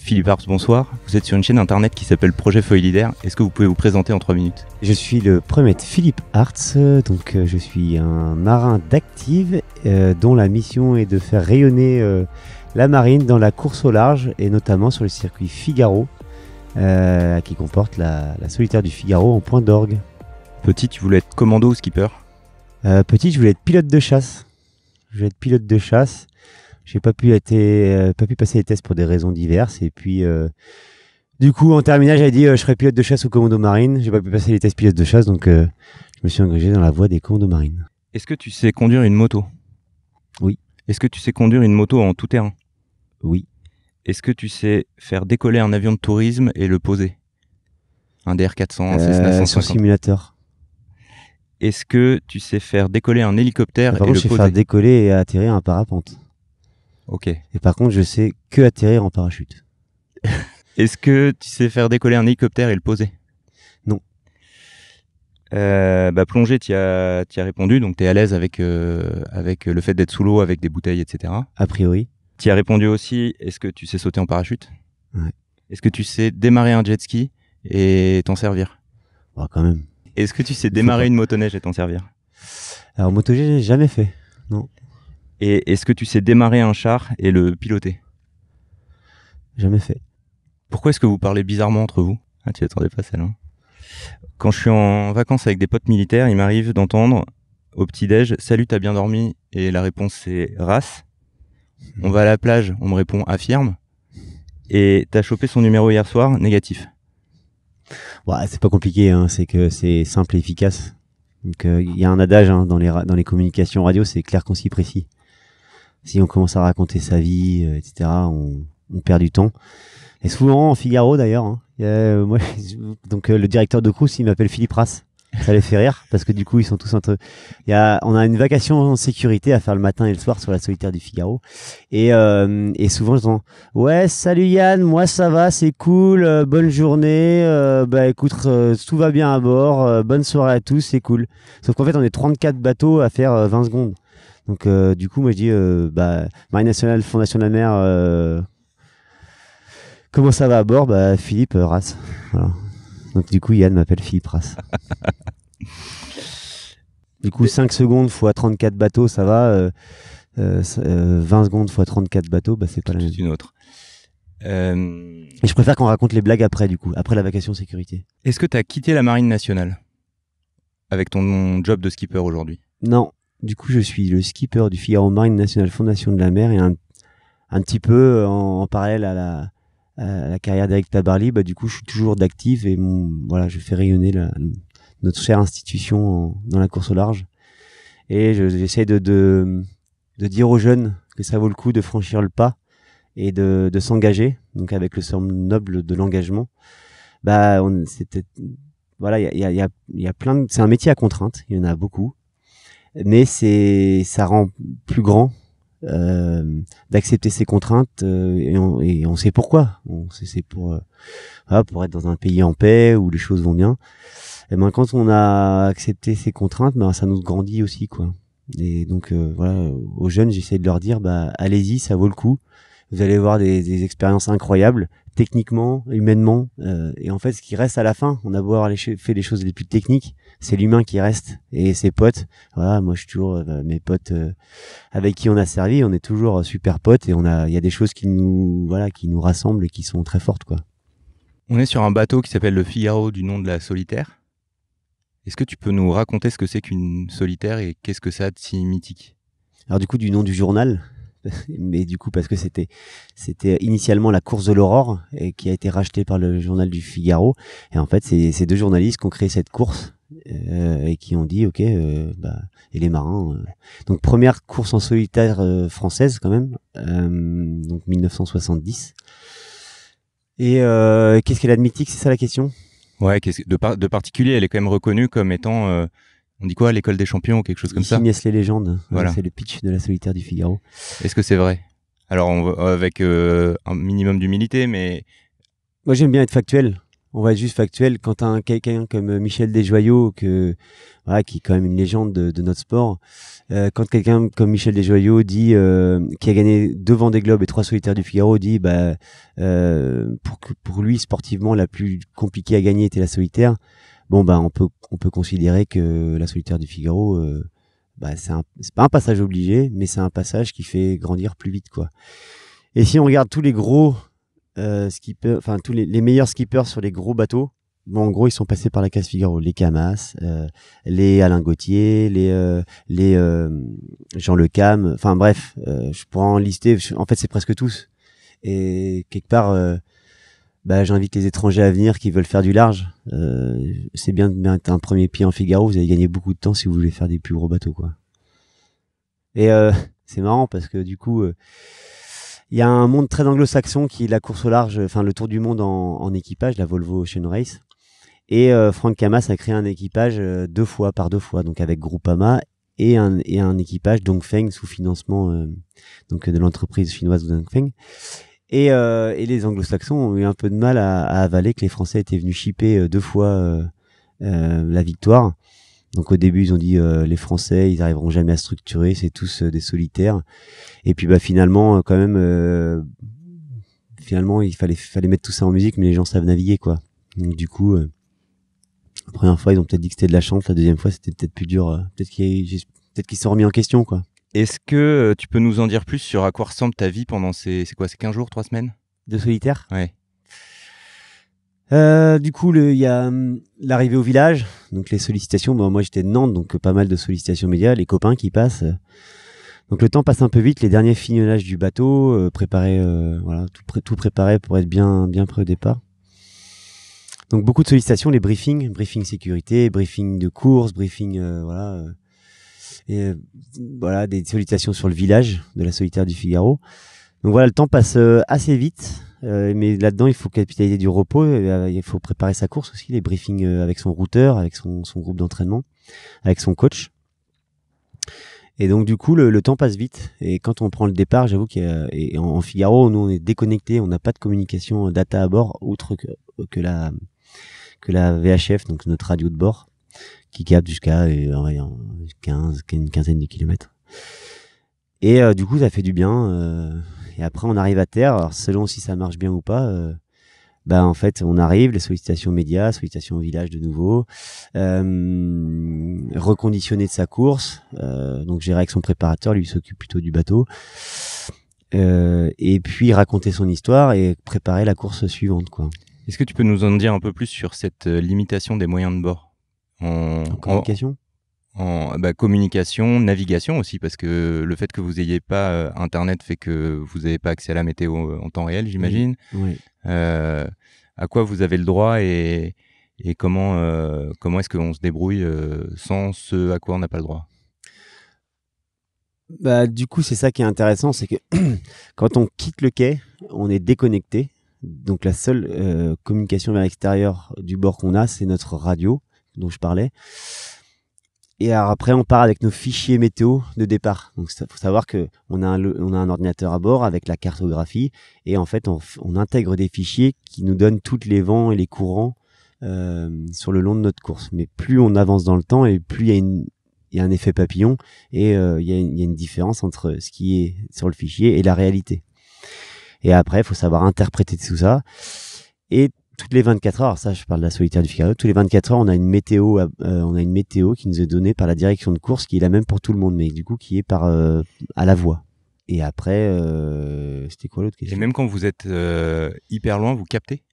Philippe Arps, bonsoir. Vous êtes sur une chaîne internet qui s'appelle Projet Feuille Leader. Est-ce que vous pouvez vous présenter en 3 minutes ? Je suis le premier Philippe Arts, donc je suis un marin d'active dont la mission est de faire rayonner la marine dans la course au large et notamment sur le circuit Figaro qui comporte la solitaire du Figaro en point d'orgue. Petit, tu voulais être commando ou skipper ? Petit, je voulais être pilote de chasse. J'ai pas pu passer les tests pour des raisons diverses. Et puis, du coup, en terminale, j'avais dit je serais pilote de chasse ou commando marine. J'ai pas pu passer les tests pilote de chasse, donc je me suis engagé dans la voie des commandos marines. Est-ce que tu sais conduire une moto ? Oui. Est-ce que tu sais conduire une moto en tout terrain ? Oui. Est-ce que tu sais faire décoller un avion de tourisme et le poser ? Un DR400, un Cessna 150 ? Sur simulateur. Est-ce que tu sais faire décoller un hélicoptère Par et contre, le je sais poser ? faire décoller et atterrir un parapente. Ok. Et par contre, je sais que atterrir en parachute. Est-ce que tu sais faire décoller un hélicoptère et le poser ? Non. Plonger, tu as répondu, donc tu es à l'aise avec le fait d'être sous l'eau, avec des bouteilles, etc. A priori. Tu as répondu aussi, est-ce que tu sais sauter en parachute ? Ouais. Est-ce que tu sais démarrer un jet ski et t'en servir ? Bon, quand même. Est-ce que tu sais démarrer une motoneige et t'en servir ? Alors, moto G, j'ai jamais fait. Non. Et est-ce que tu sais démarrer un char et le piloter ? Jamais fait. Pourquoi est-ce que vous parlez bizarrement entre vous ? Ah, tu attendais pas celle-là. Quand je suis en vacances avec des potes militaires, il m'arrive d'entendre au petit-déj « Salut, t'as bien dormi ?» Et la réponse c'est « Race ». On va à la plage, on me répond « Affirme ». Et t'as chopé son numéro hier soir ? Négatif. Ouais, c'est pas compliqué, hein. C'est que c'est simple et efficace. Donc, il y a un adage dans les communications radio, c'est clair, concis, précis. Si on commence à raconter sa vie, etc., on perd du temps. Et souvent, en Figaro d'ailleurs, hein, le directeur de Crous, il m'appelle Philippe Rass. Ça les fait rire, parce que du coup, ils sont tous entre eux. On a une vacation en sécurité à faire le matin et le soir sur la solitaire du Figaro. Et souvent, je dis, ouais, salut Yann, moi ça va, c'est cool, bonne journée, écoute, tout va bien à bord, bonne soirée à tous, c'est cool. Sauf qu'en fait, on est 34 bateaux à faire 20 secondes. Donc, du coup, moi je dis, Marine Nationale, Fondation de la Mer, comment ça va à bord ? Philippe Rass. Voilà. Donc du coup, Yann m'appelle Philippe Rass. Du coup, 5 secondes fois 34 bateaux, ça va. 20 secondes fois 34 bateaux, c'est pas la même. C'est une autre. Et je préfère qu'on raconte les blagues après, du coup, après la vacation sécurité. Est-ce que tu as quitté la Marine nationale avec ton job de skipper aujourd'hui ? Non. Du coup, je suis le skipper du Figaro Marine Nationale Fondation de la Mer et un petit peu en parallèle à la carrière d'Eric Tabarly, du coup, je suis toujours d'active et je fais rayonner notre chère institution dans la course au large. Et j'essaie de dire aux jeunes que ça vaut le coup de franchir le pas et de s'engager. Donc, avec le sens noble de l'engagement, il y a plein c'est un métier à contrainte. Il y en a beaucoup, mais ça rend plus grand. D'accepter ces contraintes et on sait pourquoi. C'est pour être dans un pays en paix où les choses vont bien. Et quand on a accepté ces contraintes, ça nous grandit aussi, quoi. Et donc aux jeunes, j'essaie de leur dire allez-y, ça vaut le coup. Vous allez voir des expériences incroyables, techniquement, humainement, et en fait, ce qui reste à la fin, on a beau avoir fait les choses les plus techniques, c'est l'humain qui reste et ses potes. Voilà, moi je suis toujours mes potes avec qui on a servi, on est toujours super potes et il y a des choses qui nous rassemblent et qui sont très fortes, quoi. On est sur un bateau qui s'appelle le Figaro du nom de la solitaire. Est-ce que tu peux nous raconter ce que c'est qu'une solitaire et qu'est-ce que ça a de si mythique ? Alors du coup, du nom du journal, mais du coup parce que c'était initialement la course de l'Aurore et qui a été rachetée par le journal du Figaro. Et en fait, c'est ces deux journalistes qui ont créé cette course et qui ont dit ok, et les marins. Donc première course en solitaire française quand même, donc 1970. Et qu'est-ce qu'elle a de mythique, c'est ça la question ? Ouais, de particulier, elle est quand même reconnue comme étant, on dit quoi, l'école des champions ou quelque chose comme ça ? Ici naissent les légendes. Voilà. C'est le pitch de la solitaire du Figaro. Est-ce que c'est vrai ? Alors, avec un minimum d'humilité, mais... Moi, j'aime bien être factuel. On va être juste factuel. Quand t'as quelqu'un comme Michel Desjoyaux, voilà, qui est quand même une légende de notre sport, quand quelqu'un comme Michel Desjoyaux dit, qui a gagné 2 Vendée Globe et 3 Solitaires du Figaro, dit, pour lui, sportivement, la plus compliquée à gagner était la Solitaire. Bon, on peut considérer que la Solitaire du Figaro, c'est pas un passage obligé, mais c'est un passage qui fait grandir plus vite, quoi. Et si on regarde tous les gros skippers, enfin tous les meilleurs skippers sur les gros bateaux, bon, en gros, ils sont passés par la case Figaro. Les Camas, les Alain Gauthier, les Jean Le Cam. Enfin bref, je pourrais en lister. En fait, c'est presque tous. Et quelque part, j'invite les étrangers à venir qui veulent faire du large. C'est bien de mettre un premier pied en Figaro. Vous allez gagner beaucoup de temps si vous voulez faire des plus gros bateaux, quoi. Et c'est marrant parce que du coup, il y a un monde très anglo-saxon qui est la course au large, enfin le tour du monde en équipage, la Volvo Ocean Race. Et Franck Camas a créé un équipage 2 fois, donc avec Groupama et un équipage Dongfeng sous financement de l'entreprise chinoise Dongfeng. Et les anglo-saxons ont eu un peu de mal à avaler que les Français étaient venus shipper 2 fois la victoire. Donc au début ils ont dit les Français ils arriveront jamais à structurer, c'est tous des solitaires. Et puis finalement quand même finalement il fallait mettre tout ça en musique, mais les gens savent naviguer, quoi. Donc du coup la première fois ils ont peut-être dit que c'était de la chance, la deuxième fois c'était peut-être plus dur, peut-être qu'ils se sont remis en question, quoi. Est-ce que tu peux nous en dire plus sur à quoi ressemble ta vie pendant ces 15 jours, 3 semaines de solitaire? Ouais. Du coup, il y a l'arrivée au village, donc les sollicitations. Bon, moi, j'étais de Nantes, donc pas mal de sollicitations médias, les copains qui passent. Donc le temps passe un peu vite, les derniers fignolages du bateau, voilà, tout préparé pour être bien prêt au départ. Donc beaucoup de sollicitations, les briefing sécurité, briefing de course, briefing voilà, des sollicitations sur le village de la Solitaire du Figaro. Donc voilà, le temps passe assez vite. Mais là-dedans, il faut capitaliser du repos. Il faut préparer sa course aussi, les briefings avec son routeur, avec son groupe d'entraînement, avec son coach. Et donc du coup, le temps passe vite. Et quand on prend le départ, j'avoue qu'en Figaro, nous on est déconnecté, on n'a pas de communication data à bord, outre que la VHF, donc notre radio de bord, qui capte jusqu'à une quinzaine de kilomètres. Et du coup, ça fait du bien. Et après, on arrive à terre. Alors, selon si ça marche bien ou pas, en fait, on arrive, les sollicitations médias, sollicitations au village de nouveau, reconditionner de sa course. Donc, gérer avec son préparateur, lui il s'occupe plutôt du bateau. Et puis, raconter son histoire et préparer la course suivante, quoi. Est-ce que tu peux nous en dire un peu plus sur cette limitation des moyens de bord en communication? Communication, navigation aussi, parce que le fait que vous ayez pas Internet fait que vous n'avez pas accès à la météo en temps réel, j'imagine. Oui. À quoi vous avez le droit et comment est-ce qu'on se débrouille sans ce à quoi on n'a pas le droit? Du coup, c'est ça qui est intéressant, c'est que quand on quitte le quai, on est déconnecté. Donc la seule communication vers l'extérieur du bord qu'on a, c'est notre radio dont je parlais. Et alors après, on part avec nos fichiers météo de départ. Donc, faut savoir que on a un ordinateur à bord avec la cartographie, et en fait, on intègre des fichiers qui nous donnent tous les vents et les courants sur le long de notre course. Mais plus on avance dans le temps, et plus il y a un effet papillon, et il y a une différence entre ce qui est sur le fichier et la réalité. Et après, il faut savoir interpréter tout ça. Et toutes les 24 heures, ça je parle de la Solitaire du Figaro, toutes les 24 heures on a une météo qui nous est donnée par la direction de course, qui est la même pour tout le monde, mais du coup qui est à la voix. Et après, c'était quoi l'autre question? Et même quand vous êtes hyper loin, vous captez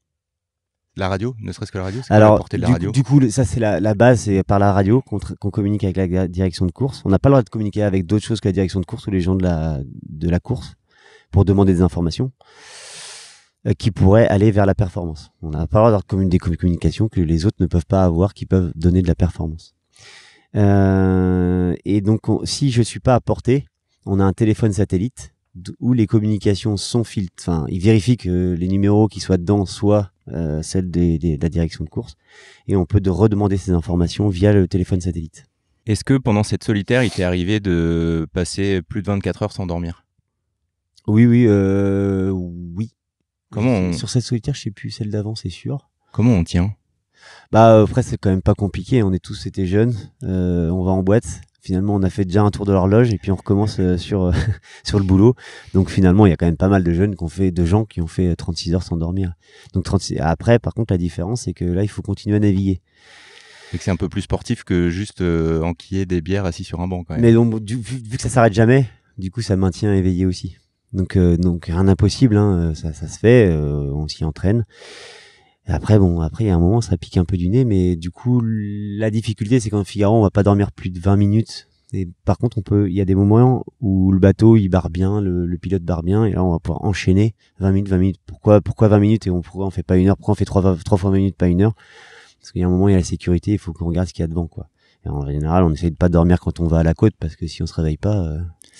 la radio, ne serait-ce que la radio? C'est alors, la portée de la radio? Du coup, ça c'est la base, c'est par la radio qu'on communique avec la direction de course. On n'a pas le droit de communiquer avec d'autres choses que la direction de course ou les gens de la course pour demander des informations qui pourraient aller vers la performance. On n'a pas le droit d'avoir des communications que les autres ne peuvent pas avoir, qui peuvent donner de la performance. Et donc, si je suis pas à portée, on a un téléphone satellite où les communications sont filtrées. Enfin, il vérifie que les numéros qui soient dedans soient celles de la direction de course, et on peut redemander ces informations via le téléphone satellite. Est-ce que pendant cette solitaire, il t'est arrivé de passer plus de 24 heures sans dormir? Oui. Comment Sur cette solitaire, je sais plus, celle d'avant, c'est sûr. Comment on tient? Bah après c'est quand même pas compliqué, on est tous été jeunes, on va en boîte. Finalement, on a fait déjà un tour de l'horloge et puis on recommence sur sur le boulot. Donc finalement, il y a quand même pas mal de jeunes de gens qui ont fait 36 heures sans dormir. Donc 36. Après, par contre, la différence, c'est que là, il faut continuer à naviguer. Et que c'est un peu plus sportif que juste enquiller des bières assis sur un banc quand même. Mais donc, vu que ça s'arrête jamais, du coup, ça maintient éveillé aussi. Donc rien d'impossible, hein, ça se fait, on s'y entraîne. Et après, il y a un moment, ça pique un peu du nez, mais du coup, la difficulté, c'est qu'en Figaro, on va pas dormir plus de 20 minutes. Et par contre, il y a des moments où le bateau, il barre bien, le pilote barre bien, et là, on va pouvoir enchaîner 20 minutes. Pourquoi 20 minutes et pourquoi on fait pas une heure? Pourquoi on fait trois fois 20 minutes, pas une heure? Parce qu'il y a un moment, il y a la sécurité, il faut qu'on regarde ce qu'il y a devant, quoi. Et en général, on essaie de pas dormir quand on va à la côte, parce que si on se réveille pas,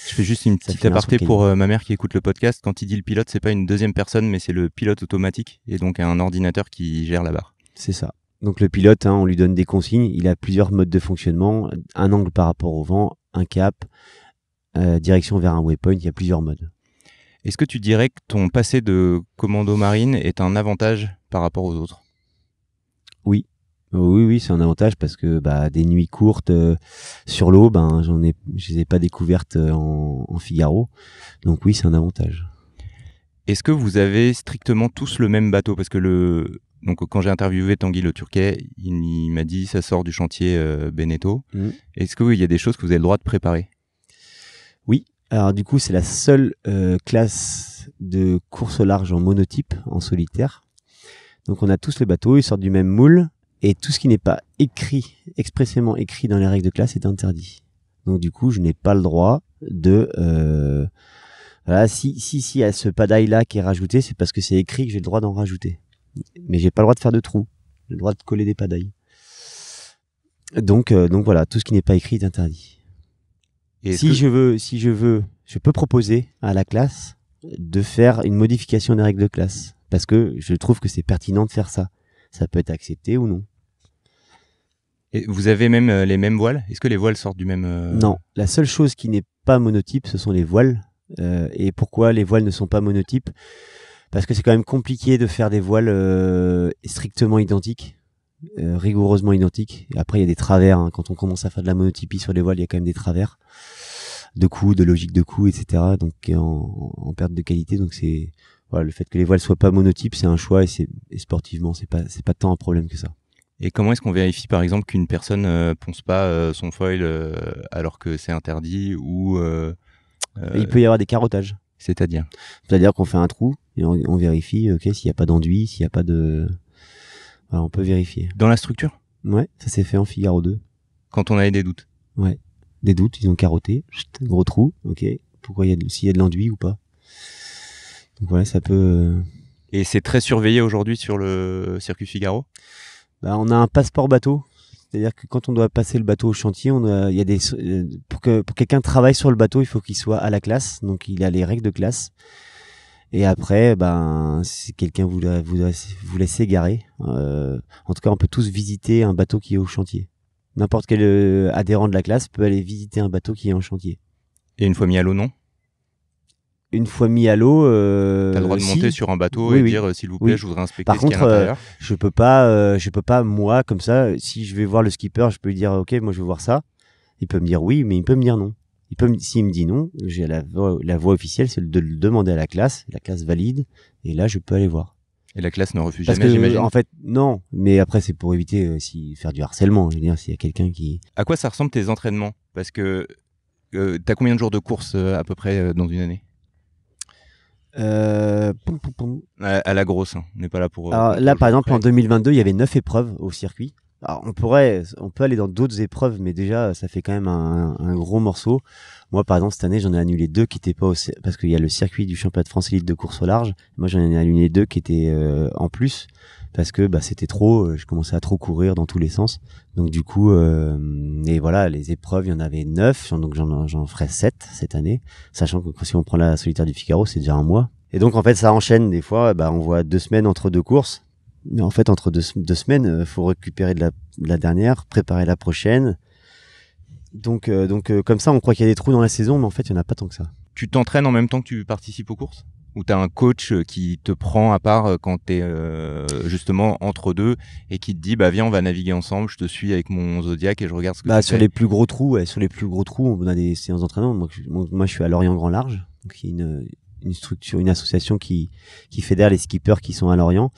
je fais juste une petite aparté pour ma mère qui écoute le podcast. Quand il dit le pilote, c'est pas une deuxième personne, mais c'est le pilote automatique et donc un ordinateur qui gère la barre. C'est ça. Donc le pilote, on lui donne des consignes. Il a plusieurs modes de fonctionnement, un angle par rapport au vent, un cap, direction vers un waypoint. Il y a plusieurs modes. Est-ce que tu dirais que ton passé de commando marine est un avantage par rapport aux autres? Oui. Oui, c'est un avantage parce que des nuits courtes sur l'eau, je les ai pas découvertes en Figaro. Donc oui, c'est un avantage. Est-ce que vous avez strictement tous le même bateau? Parce que donc quand j'ai interviewé Tanguy Le Turquet, il m'a dit ça sort du chantier Beneteau. Est-ce qu'il y a des choses que vous avez le droit de préparer? Oui. Alors du coup, c'est la seule classe de course au large en monotype, en solitaire. Donc on a tous le bateau, ils sortent du même moule. Et tout ce qui n'est pas expressément écrit dans les règles de classe est interdit. Donc du coup, je n'ai pas le droit de... Voilà, si y a ce padaille là qui est rajouté, c'est parce que c'est écrit que j'ai le droit d'en rajouter. Mais j'ai pas le droit de faire de trous. J'ai le droit de coller des padailles. Donc voilà, tout ce qui n'est pas écrit est interdit. Et si je veux, je peux proposer à la classe de faire une modification des règles de classe. Parce que je trouve que c'est pertinent de faire ça. Ça peut être accepté ou non. Et vous avez même les mêmes voiles? Est-ce que les voiles sortent du même... Non, la seule chose qui n'est pas monotype, ce sont les voiles. Et pourquoi les voiles ne sont pas monotypes? Parce que c'est quand même compliqué de faire des voiles strictement identiques, rigoureusement identiques. Et après, il y a des travers. Hein. Quand on commence à faire de la monotypie sur les voiles, il y a quand même des travers de coût, de logique de coût, etc. Donc en perte de qualité. Donc c'est... Voilà, le fait que les voiles soient pas monotypes, c'est un choix et sportivement, c'est pas tant un problème que ça. Et comment est-ce qu'on vérifie, par exemple, qu'une personne ponce pas son foil alors que c'est interdit ou il peut y avoir des carottages. C'est-à-dire qu'on fait un trou et on vérifie, s'il y a pas d'enduit, s'il y a pas de, voilà, on peut vérifier. Dans la structure? Ouais, ça s'est fait en Figaro 2. Quand on avait des doutes? Ouais, des doutes, ils ont carotté, gros trou, pourquoi s'il y a de l'enduit ou pas. Donc voilà, ça peut... Et c'est très surveillé aujourd'hui sur le circuit Figaro? On a un passeport bateau. C'est-à-dire que quand on doit passer le bateau au chantier, il y a pour quelqu'un travaille sur le bateau, il faut qu'il soit à la classe. Donc il a les règles de classe. Et après, si quelqu'un vous laisse égarer, en tout cas, on peut tous visiter un bateau qui est au chantier. N'importe quel adhérent de la classe peut aller visiter un bateau qui est en chantier. Et une fois mis à l'eau, non? Une fois mis à l'eau, t'as le droit de monter sur un bateau et dire s'il vous plaît, je voudrais inspecter ce qu'il y a à l'intérieur. Je peux pas moi comme ça. Si je vais voir le skipper, je peux lui dire ok, moi je veux voir ça. Il peut me dire oui, mais il peut me dire non. S'il me dit non, j'ai la voie officielle, c'est de le demander à la classe valide, et là je peux aller voir. Et la classe ne refuse jamais, j'imagine. En fait, non. Mais après, c'est pour éviter faire du harcèlement. Je veux dire, s'il y a quelqu'un qui. À quoi ça ressemble tes entraînements? Parce que t'as combien de jours de course à peu près dans une année? À la grosse, hein. On n'est pas là pour... Alors là, par exemple, en 2022, il y avait 9 épreuves au circuit. Alors, on peut aller dans d'autres épreuves, mais déjà, ça fait quand même un gros morceau. Moi, par exemple, cette année, j'en ai annulé 2 qui étaient pas parce qu'il y a le circuit du championnat de France élite de course au large. Moi, j'en ai annulé 2 qui étaient en plus parce que c'était trop. Je commençais à trop courir dans tous les sens. Donc du coup, et voilà, les épreuves, il y en avait 9, donc j'en ferai 7 cette année, sachant que si on prend la solitaire du Figaro, c'est déjà un mois. Et donc en fait, ça enchaîne des fois. On voit 2 semaines entre 2 courses. Mais en fait, entre deux semaines, faut récupérer de la dernière, préparer la prochaine. Donc comme ça, on croit qu'il y a des trous dans la saison, mais en fait, il y en a pas tant que ça. Tu t'entraînes en même temps que tu participes aux courses? où tu as un coach qui te prend à part quand tu es justement entre deux et qui te dit viens, on va naviguer ensemble, je te suis avec mon Zodiac et je regarde ce que tu sur fais. les plus gros trous, on a des séances d'entraînement. Moi, je suis à Lorient Grand Large, donc il y a une structure, une association qui fédère les skippers qui sont à Lorient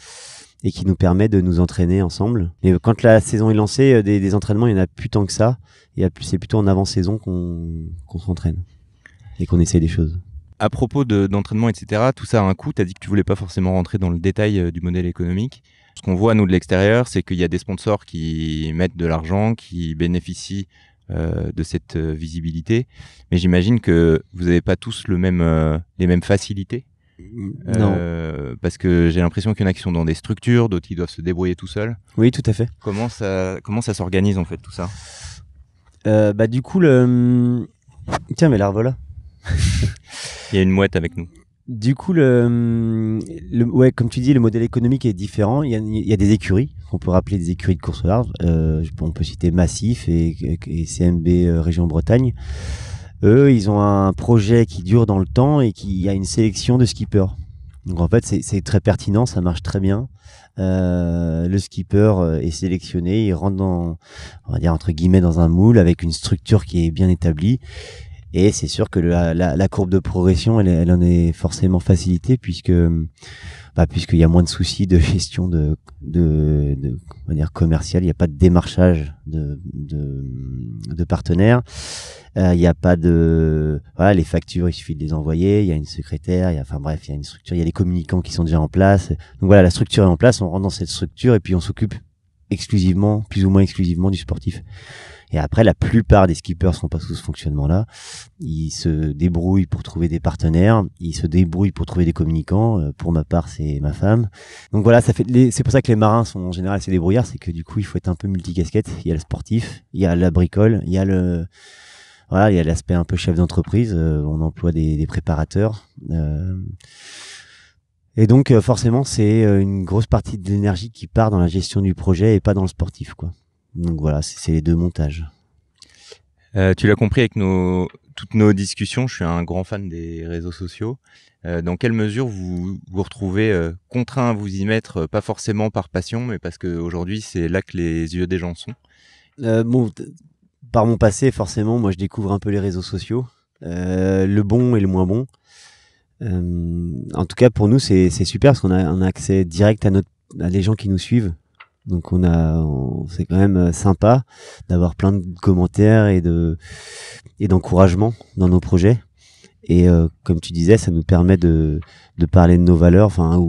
et qui nous permet de nous entraîner ensemble. Et quand la saison est lancée, des entraînements, il y en a plus tant que ça. C'est plutôt en avant-saison qu'on s'entraîne et qu'on essaie des choses. À propos d'entraînement, etc., tout ça a un coût. Tu as dit que tu voulais pas forcément rentrer dans le détail du modèle économique. Ce qu'on voit, nous, de l'extérieur, c'est qu'il y a des sponsors qui mettent de l'argent, qui bénéficient de cette visibilité. Mais j'imagine que vous n'avez pas tous les mêmes facilités. Non. Parce que j'ai l'impression qu'il y en a qui sont dans des structures, d'autres qui doivent se débrouiller tout seuls. Oui, tout à fait. Comment ça s'organise, en fait, tout ça? Du coup, tiens, mais la revoilà. Il y a une mouette avec nous. Du coup, ouais, comme tu dis, le modèle économique est différent. Il y a des écuries, qu'on peut rappeler des écuries de course au large. On peut citer Massif et CMB Région Bretagne. Eux, ils ont un projet qui dure dans le temps et qui a une sélection de skippers. Donc en fait, c'est très pertinent, ça marche très bien. Le skipper est sélectionné, il rentre on va dire entre guillemets, dans un moule avec une structure qui est bien établie. Et c'est sûr que la courbe de progression, elle en est forcément facilitée puisqu'il y a moins de soucis de gestion de on va dire commercial. Il n'y a pas de démarchage de partenaires. Il n'y a pas les factures, il suffit de les envoyer. Il y a une secrétaire, il y a une structure. Il y a les communicants qui sont déjà en place. Donc voilà, la structure est en place. On rentre dans cette structure et puis on s'occupe exclusivement, plus ou moins exclusivement, du sportif. Et après, la plupart des skippers sont pas sous ce fonctionnement-là. Ils se débrouillent pour trouver des partenaires, ils se débrouillent pour trouver des communicants. Pour ma part, c'est ma femme. Donc voilà, c'est pour ça que les marins sont en général assez débrouillards, c'est que du coup, il faut être un peu multicasquette. Il y a le sportif, il y a la bricole, il y a l'aspect un peu chef d'entreprise. On emploie des préparateurs. Et donc, forcément, c'est une grosse partie de l'énergie qui part dans la gestion du projet et pas dans le sportif, quoi. Donc voilà, c'est les deux montages. Tu l'as compris avec toutes nos discussions, je suis un grand fan des réseaux sociaux. Dans quelle mesure vous vous retrouvez contraint à vous y mettre, pas forcément par passion, mais parce qu'aujourd'hui, c'est là que les yeux des gens sont? Par mon passé, forcément, moi je découvre un peu les réseaux sociaux, le bon et le moins bon. En tout cas, pour nous, c'est super parce qu'on a accès direct à les gens qui nous suivent. Donc c'est quand même sympa d'avoir plein de commentaires et d'encouragement dans nos projets. Et comme tu disais, ça nous permet de parler de nos valeurs. Enfin,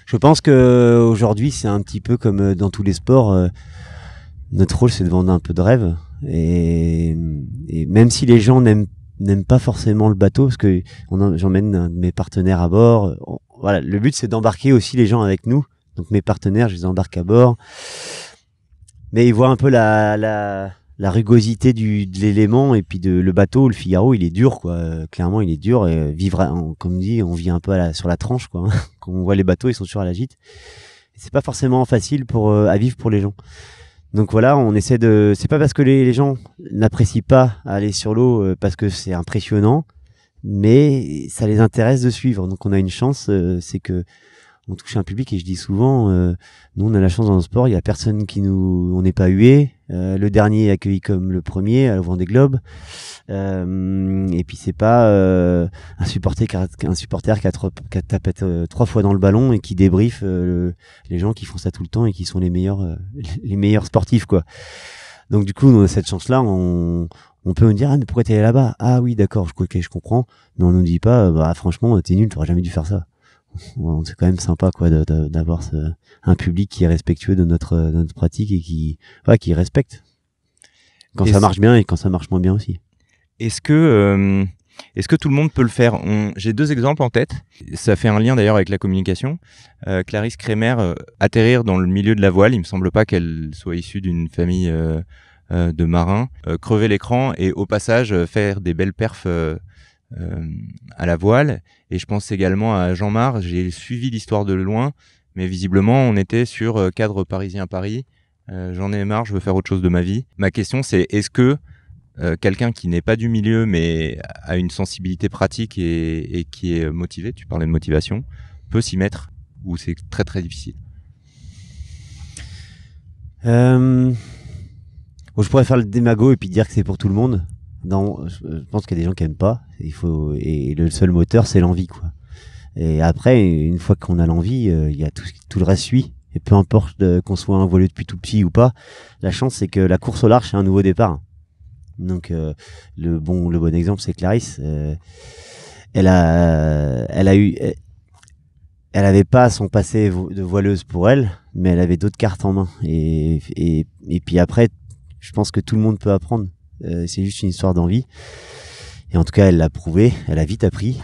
je pense que aujourd'hui, c'est un petit peu comme dans tous les sports. Notre rôle, c'est de vendre un peu de rêve. Et même si les gens n'aiment pas forcément le bateau, parce que j'emmène un de mes partenaires à bord. Voilà, le but, c'est d'embarquer aussi les gens avec nous. Donc mes partenaires, je les embarque à bord. Mais ils voient un peu la rugosité de l'élément et puis le bateau, le Figaro, il est dur, quoi. Clairement, il est dur. Et comme dit, on vit un peu sur la tranche, quoi. Quand on voit les bateaux, ils sont toujours à la gîte. Et c'est pas forcément facile à vivre pour les gens. Donc voilà, on essaie c'est pas parce que les gens n'apprécient pas aller sur l'eau parce que c'est impressionnant, mais ça les intéresse de suivre. Donc on a une chance, c'est que on touche un public, et je dis souvent, nous on a la chance dans le sport, il y a personne on n'est pas hué. Le dernier est accueilli comme le premier à Vendée Globe. Et puis c'est pas un supporter qui a tapé 3 fois dans le ballon et qui débriefe les gens qui font ça tout le temps et qui sont les meilleurs sportifs, quoi. Donc du coup, on a cette chance-là, on peut nous dire mais pourquoi t'es allé là-bas? Ah oui, d'accord, je comprends. Mais on nous dit pas franchement t'es nul, t'aurais jamais dû faire ça. Bon, c'est quand même sympa, quoi, d'avoir un public qui est respectueux de notre pratique et qui respecte quand ça marche bien et quand ça marche moins bien aussi. Est-ce que tout le monde peut le faire? J'ai 2 exemples en tête. Ça fait un lien d'ailleurs avec la communication. Clarisse Kremer, atterrir dans le milieu de la voile, il me semble pas qu'elle soit issue d'une famille de marins. Crever l'écran et au passage faire des belles perfs à la voile. Et je pense également à Jean-Marc. J'ai suivi l'histoire de loin, mais visiblement on était sur cadre parisien Paris. J'en ai marre, je veux faire autre chose de ma vie. Ma question c'est, est-ce que quelqu'un qui n'est pas du milieu mais a une sensibilité pratique et qui est motivé, tu parlais de motivation, peut s'y mettre ou c'est très très difficile? Bon, je pourrais faire le démago et puis dire que c'est pour tout le monde. Non, je pense qu'il y a des gens qui aiment pas. Et le seul moteur, c'est l'envie, quoi. Et après, une fois qu'on a l'envie, il y a tout le reste suit. Et peu importe qu'on soit un voileux depuis tout petit ou pas, la chance, c'est que la course au large, c'est un nouveau départ. Donc, le bon exemple, c'est Clarisse. Elle avait pas son passé de voileuse pour elle, mais elle avait d'autres cartes en main. Et puis après, je pense que tout le monde peut apprendre. C'est juste une histoire d'envie. Et en tout cas, elle l'a prouvé. Elle a vite appris.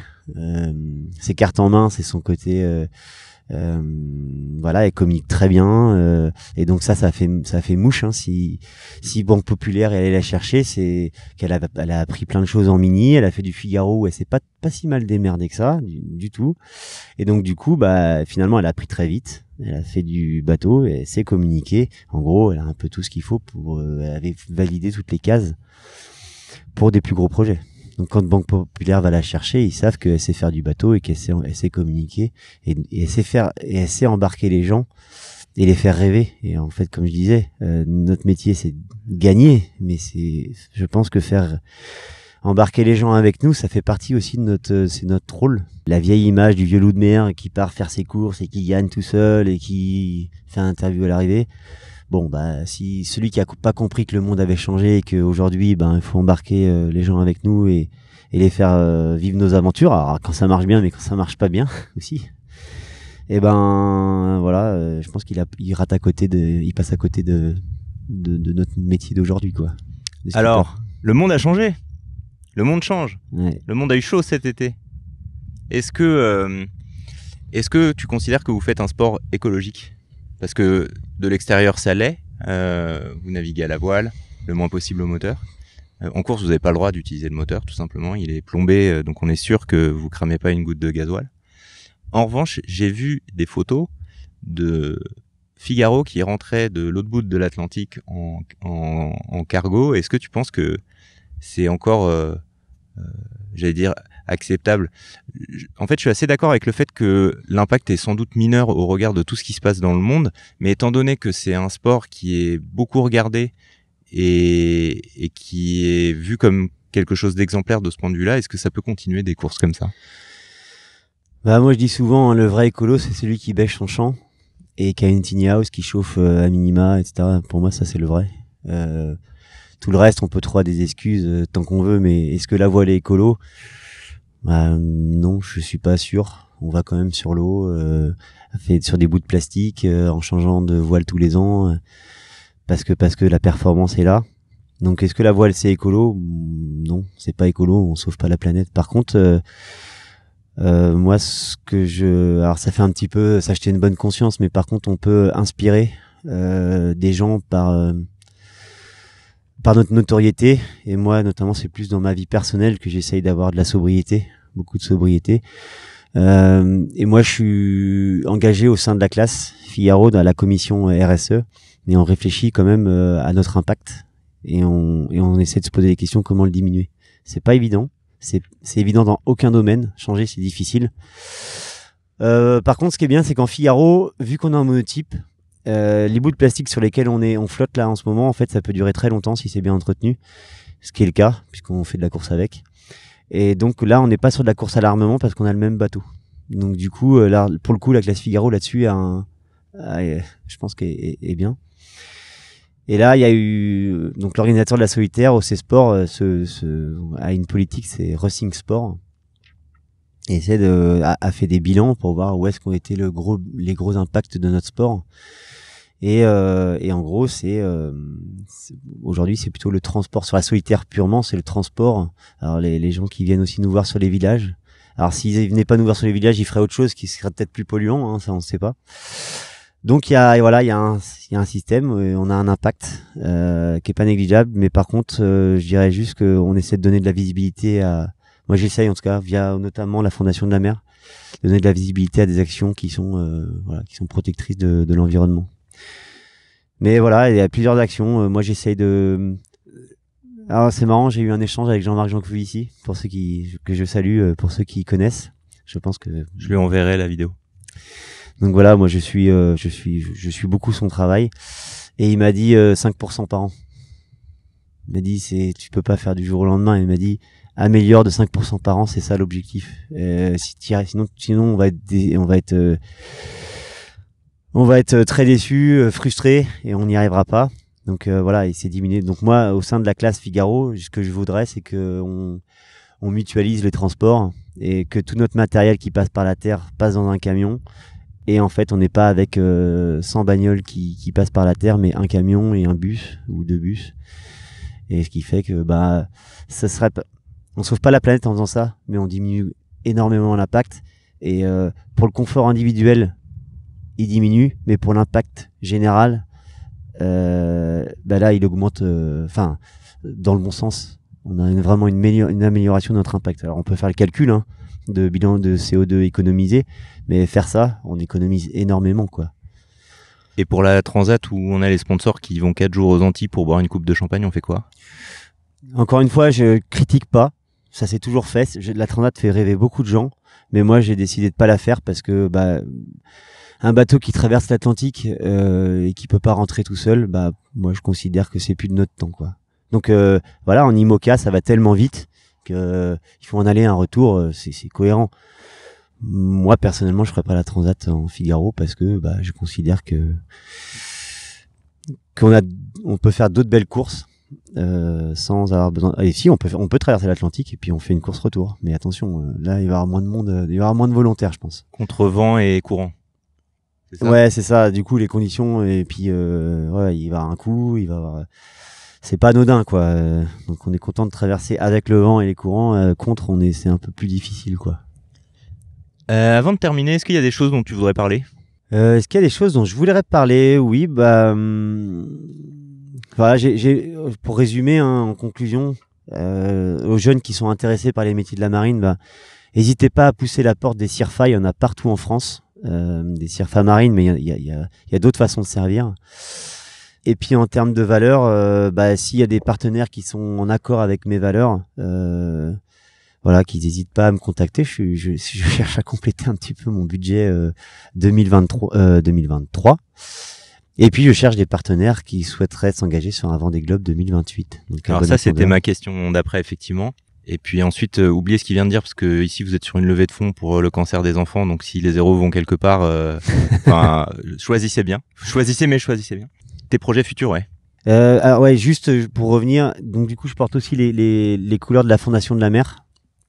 Ses cartes en main, c'est son côté. Voilà, elle communique très bien. Et donc ça fait mouche. Hein, si Banque Populaire elle allait la chercher, c'est qu'elle a appris plein de choses en mini. Elle a fait du Figaro où elle s'est pas si mal démerdée que ça, du tout. Et donc du coup, bah finalement, elle a appris très vite. Elle a fait du bateau, elle sait communiquer. En gros, elle a un peu tout ce qu'il faut pour. Elle avait validé toutes les cases pour des plus gros projets. Donc quand Banque Populaire va la chercher, ils savent qu'elle sait faire du bateau et qu'elle sait communiquer et elle sait embarquer les gens et les faire rêver. Et en fait, comme je disais, notre métier c'est gagner, mais je pense que faire embarquer les gens avec nous, ça fait partie aussi de c'est notre rôle. La vieille image du vieux loup de mer qui part faire ses courses et qui gagne tout seul et qui fait un interview à l'arrivée. Bon, bah, si celui qui a pas compris que le monde avait changé et qu'aujourd'hui, ben, il faut embarquer les gens avec nous et les faire vivre nos aventures. Alors, quand ça marche bien, mais quand ça marche pas bien aussi. Et ben, voilà, je pense il passe à côté de notre métier d'aujourd'hui, quoi. Alors, le monde a changé. Le monde change. Ouais. Le monde a eu chaud cet été. Est-ce que tu considères que vous faites un sport écologique? Parce que de l'extérieur, ça l'est. Vous naviguez à la voile, le moins possible au moteur. En course, vous n'avez pas le droit d'utiliser le moteur, tout simplement. Il est plombé, donc on est sûr que vous cramez pas une goutte de gasoil. En revanche, j'ai vu des photos de Figaro qui rentrait de l'autre bout de l'Atlantique en cargo. Est-ce que tu penses que c'est encore, j'allais dire, acceptable? En fait, je suis assez d'accord avec le fait que l'impact est sans doute mineur au regard de tout ce qui se passe dans le monde, mais étant donné que c'est un sport qui est beaucoup regardé et qui est vu comme quelque chose d'exemplaire de ce point de vue-là, est-ce que ça peut continuer des courses comme ça? Bah, moi, je dis souvent, hein, le vrai écolo, c'est celui qui bêche son champ et qui a une tiny house qui chauffe à minima, etc. Pour moi, ça, c'est le vrai. Tout le reste, on peut trouver des excuses tant qu'on veut, mais est-ce que la voile est écolo? Bah, non, je suis pas sûr. On va quand même sur l'eau, sur des bouts de plastique, en changeant de voile tous les ans, parce que la performance est là. Donc, est-ce que la voile c'est écolo? Non, c'est pas écolo. On sauve pas la planète. Par contre, moi, alors ça fait un petit peu s'acheter une bonne conscience, mais par contre, on peut inspirer des gens par notre notoriété. Et moi, notamment, c'est plus dans ma vie personnelle que j'essaye d'avoir de la sobriété, beaucoup de sobriété. Et moi, je suis engagé au sein de la classe Figaro dans la commission RSE, et on réfléchit quand même à notre impact et on essaie de se poser des questions comment le diminuer. C'est pas évident, c'est évident dans aucun domaine. Changer, c'est difficile. Par contre, ce qui est bien, c'est qu'en Figaro, vu qu'on a un monotype, les bouts de plastique sur lesquels on flotte là en ce moment, en fait, ça peut durer très longtemps si c'est bien entretenu, ce qui est le cas puisqu'on fait de la course avec. Et donc là, on n'est pas sur de la course à l'armement parce qu'on a le même bateau. Donc du coup, là, pour le coup, la classe Figaro là-dessus je pense qu'elle est bien. Et là, il y a eu donc l'organisateur de la solitaire, OC Sport, a une politique, c'est Racing Sport, et a fait des bilans pour voir où est-ce qu'ont été les gros impacts de notre sport. Et en gros, aujourd'hui, c'est plutôt le transport sur la solitaire purement, c'est le transport. Alors les gens qui viennent aussi nous voir sur les villages. Alors s'ils venaient pas nous voir sur les villages, ils feraient autre chose qui serait peut-être plus polluant, hein, ça on ne sait pas. Donc il y a un système, on a un impact qui est pas négligeable, mais par contre, je dirais juste qu'on essaie de donner de la visibilité moi j'essaye en tout cas via notamment la Fondation de la Mer, de donner de la visibilité à des actions qui sont protectrices de l'environnement. Mais voilà, il y a plusieurs actions. Moi, j'essaye Alors c'est marrant, j'ai eu un échange avec Jean-Marc Jancovici, pour ceux que je salue, pour ceux qui connaissent. Je pense que je lui enverrai la vidéo. Donc voilà, moi je suis beaucoup son travail, et il m'a dit 5% par an. Il m'a dit tu peux pas faire du jour au lendemain. Il m'a dit améliore de 5% par an, c'est ça l'objectif. Sinon on va être très déçu, frustré, et on n'y arrivera pas. Donc voilà, il s'est diminué. Donc moi, au sein de la classe Figaro, ce que je voudrais, c'est que on mutualise les transports et que tout notre matériel qui passe par la terre passe dans un camion. Et en fait, on n'est pas avec 100 bagnoles qui passent par la terre, mais un camion et un bus ou 2 bus. Et ce qui fait que on sauve pas la planète en faisant ça, mais on diminue énormément l'impact. Et pour le confort individuel, il diminue, mais pour l'impact général, là, il augmente. Dans le bon sens. On a vraiment une amélioration de notre impact. Alors, on peut faire le calcul de bilan de CO2 économisé, mais faire ça, on économise énormément, quoi. Et pour la Transat où on a les sponsors qui vont 4 jours aux Antilles pour boire une coupe de champagne, on fait quoi? Encore une fois, je critique pas. Ça s'est toujours fait. La Transat fait rêver beaucoup de gens, mais moi, j'ai décidé de pas la faire parce que un bateau qui traverse l'Atlantique et qui peut pas rentrer tout seul, moi, je considère que c'est plus de notre temps, quoi. Donc voilà, en IMOCA, ça va tellement vite que il faut en aller un retour, c'est cohérent. Moi personnellement, je ferais pas la Transat en Figaro parce que je considère on peut faire d'autres belles courses sans avoir besoin. Et si on peut traverser l'Atlantique et puis on fait une course retour. Mais attention, là il va y avoir moins de monde, il y aura moins de volontaires, je pense. Contre vent et courant. C'est ça. Ouais, c'est ça. Du coup, les conditions et puis il va y avoir un coup, il va y avoir. C'est pas anodin, quoi. Donc on est content de traverser avec le vent et les courants. Contre, c'est un peu plus difficile, quoi. Avant de terminer, est-ce qu'il y a des choses dont tu voudrais parler? Est-ce qu'il y a des choses dont je voudrais parler? Oui, voilà, pour résumer, en conclusion, aux jeunes qui sont intéressés par les métiers de la marine, n'hésitez pas à pousser la porte des CIRFA. Il y en a partout en France, des CIRFA marines, mais il y a d'autres façons de servir. Et puis en termes de valeurs, s'il y a des partenaires qui sont en accord avec mes valeurs, qu'ils n'hésitent pas à me contacter. Je cherche à compléter un petit peu mon budget 2023. Et puis je cherche des partenaires qui souhaiteraient s'engager sur un Vendée Globe 2028. Donc, alors ça, c'était ma question d'après, effectivement. Et puis ensuite, oubliez ce qu'il vient de dire, parce que ici vous êtes sur une levée de fonds pour le cancer des enfants. Donc si les zéros vont quelque part, choisissez bien. Choisissez bien. Tes projets futurs, ouais. Alors ouais, juste pour revenir, donc du coup je porte aussi les couleurs de la Fondation de la Mer,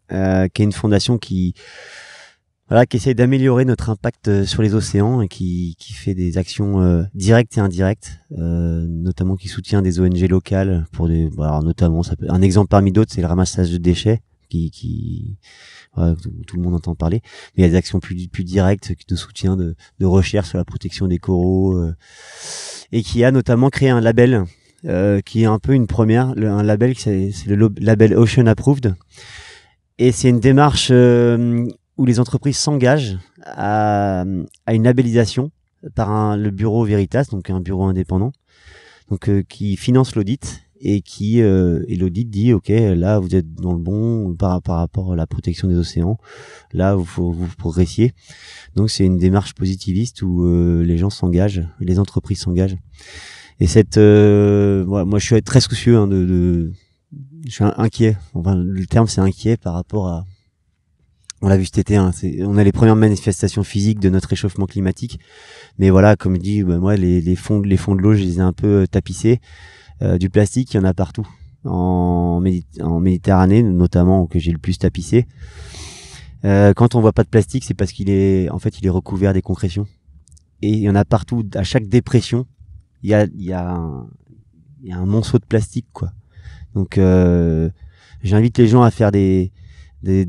qui est une fondation qui essaye d'améliorer notre impact sur les océans et qui fait des actions directes et indirectes, notamment qui soutient des ONG locales pour notamment un exemple parmi d'autres, c'est le ramassage de déchets tout le monde entend parler, mais il y a des actions plus directes de soutien de recherche sur la protection des coraux, et qui a notamment créé un label qui est un peu une première, un label c'est le label Ocean Approved, et c'est une démarche où les entreprises s'engagent à une labellisation par le bureau Veritas, donc un bureau indépendant, donc qui finance l'audit et et l'audit dit ok, là vous êtes dans le bon par rapport à la protection des océans, là vous progressiez. Donc c'est une démarche positiviste où les gens s'engagent, les entreprises s'engagent. Et moi je suis très soucieux je suis inquiet. Enfin le terme c'est inquiet par rapport à. On l'a vu cet été, on a les premières manifestations physiques de notre réchauffement climatique. Mais voilà, comme je dis, moi les fonds de l'eau, je les ai un peu tapissés. Du plastique, il y en a partout. En Méditerranée, notamment, que j'ai le plus tapissé. Quand on voit pas de plastique, c'est parce qu'il est recouvert des concrétions. Et il y en a partout. À chaque dépression, il y a un monceau de plastique, quoi. Donc, j'invite les gens à faire des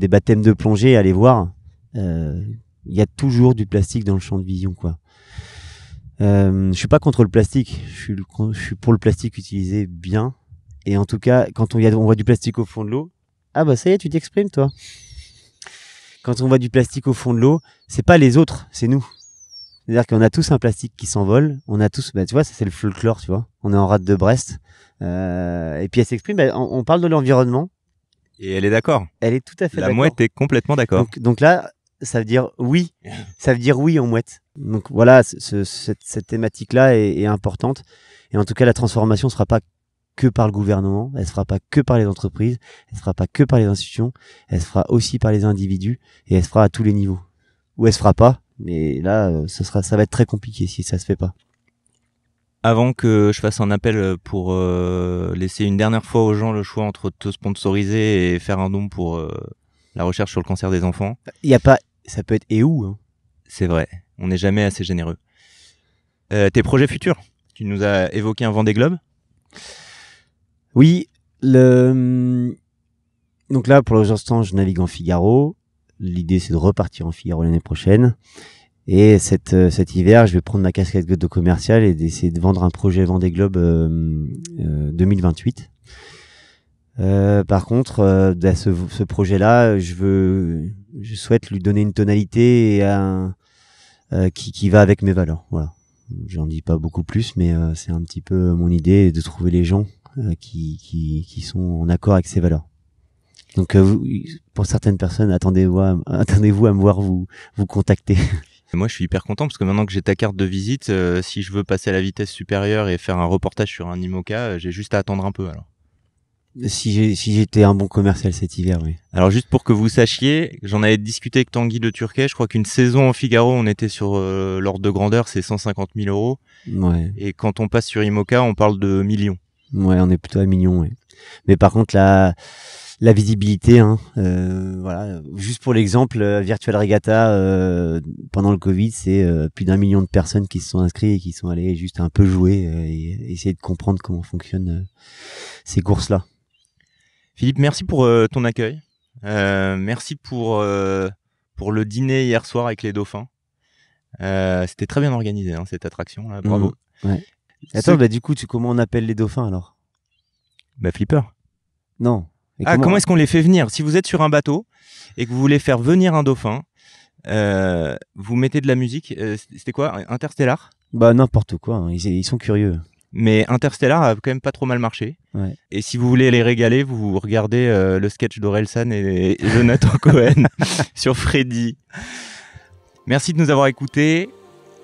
baptêmes de plongée, à aller voir. Il y a toujours du plastique dans le champ de vision, quoi. Je suis pas contre le plastique. Je suis pour le plastique utilisé bien. Et en tout cas, quand on voit du plastique au fond de l'eau, ça y est, tu t'exprimes, toi. Quand on voit du plastique au fond de l'eau, c'est pas les autres, c'est nous. C'est-à-dire qu'on a tous un plastique qui s'envole, on a tous, tu vois, ça c'est le folklore, tu vois. On est en rade de Brest, et puis elle s'exprime. On parle de l'environnement. Et elle est d'accord. Elle est tout à fait La d'accord. mouette est complètement d'accord. Donc là, ça veut dire oui. Ça veut dire oui en mouette. Donc voilà, cette thématique-là est importante. Et en tout cas, la transformation ne sera pas que par le gouvernement, elle ne se fera pas que par les entreprises, elle ne se fera pas que par les institutions, elle se fera aussi par les individus et elle se fera à tous les niveaux. Ou elle se fera pas, mais là, ça va être très compliqué si ça se fait pas. Avant que je fasse un appel pour laisser une dernière fois aux gens le choix entre te sponsoriser et faire un don pour la recherche sur le cancer des enfants. Il y a pas, ça peut être et où, hein. C'est vrai, on n'est jamais assez généreux. Tes projets futurs, tu nous as évoqué un Vendée Globe. Oui, donc là, pour l'instant, je navigue en Figaro. L'idée, c'est de repartir en Figaro l'année prochaine. Et cet hiver, je vais prendre ma casquette de commercial et d'essayer de vendre un projet Vendée Globe 2028. Par contre, ce projet-là, je souhaite lui donner une tonalité et qui va avec mes valeurs. Voilà. J'en dis pas beaucoup plus, mais c'est un petit peu mon idée de trouver les gens qui sont en accord avec ces valeurs. Donc, pour certaines personnes, attendez-vous à me voir vous contacter. Moi, je suis hyper content parce que maintenant que j'ai ta carte de visite, si je veux passer à la vitesse supérieure et faire un reportage sur un IMOCA, j'ai juste à attendre un peu alors. Si j'étais un bon commercial cet hiver, oui. Alors juste pour que vous sachiez, j'en avais discuté avec Tanguy Le Turquet, je crois qu'une saison en Figaro, on était sur l'ordre de grandeur, c'est 150 000 euros. Ouais. Et quand on passe sur IMOCA, on parle de millions. Ouais, on est plutôt à millions, ouais. Mais par contre, la visibilité, hein, voilà. Juste pour l'exemple, Virtual Regatta, pendant le Covid, c'est plus d'1 million de personnes qui se sont inscrites et qui sont allées juste un peu jouer et essayer de comprendre comment fonctionnent ces courses-là. Philippe, merci pour ton accueil. Merci pour le dîner hier soir avec les dauphins. C'était très bien organisé, hein, cette attraction. Là. Bravo. Ouais. Attends, du coup, comment on appelle les dauphins alors ? Flipper. Non. Comment est-ce qu'on les fait venir ? Si vous êtes sur un bateau et que vous voulez faire venir un dauphin, vous mettez de la musique. C'était quoi ? Interstellar ? N'importe quoi. Hein. Ils sont curieux. Mais Interstellar a quand même pas trop mal marché. Ouais. Et si vous voulez les régaler, vous regardez le sketch d'Orelsan et Jonathan Cohen sur Freddy. Merci de nous avoir écoutés.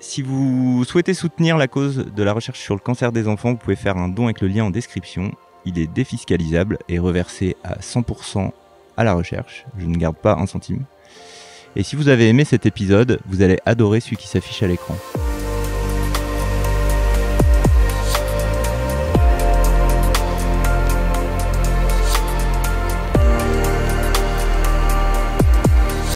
Si vous souhaitez soutenir la cause de la recherche sur le cancer des enfants, vous pouvez faire un don avec le lien en description. Il est défiscalisable et reversé à 100% à la recherche. Je ne garde pas un centime. Et si vous avez aimé cet épisode, vous allez adorer celui qui s'affiche à l'écran.